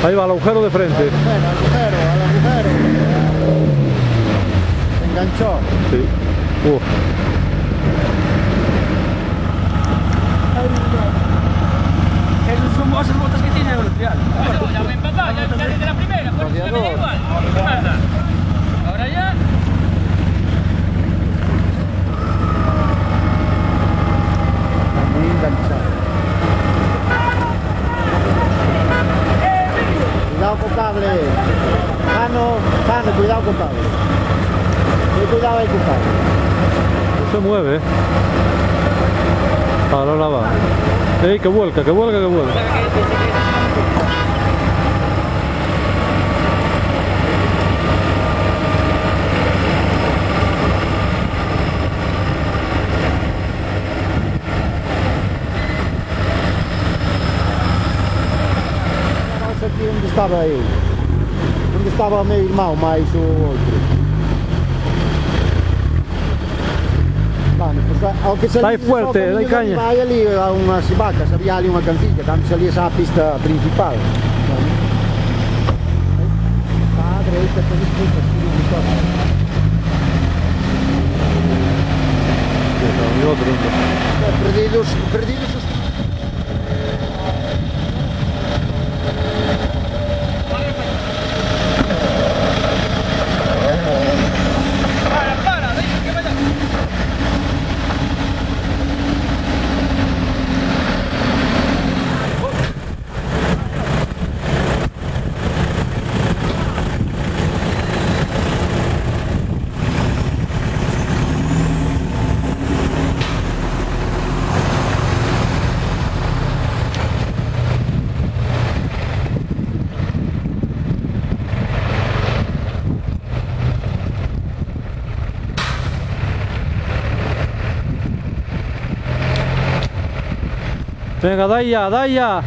Ahí va, al agujero de frente. Al agujero. Se enganchó. Sí. Esas son esas botas que tiene el trial. Ya me empató, ya desde la primera, por eso me da igual. ¿Qué pasa? Ahora ya. Muy enganchado. Cuidado con cable. Jano, cuidado con cable. Cuidado ahí con cable. No se mueve. Ahora va. ¡Ey, que vuelca, que vuelca, que vuelca! Aqui onde estava eu. Onde estava o meu irmão, mais o outro. Stai fuerte, dai caña. Vai ali a umas vacas, había ali uma cancilla, cando salías á pista principal. À direita, por disputa, perdidos os... Venga, dai ya, dai ya.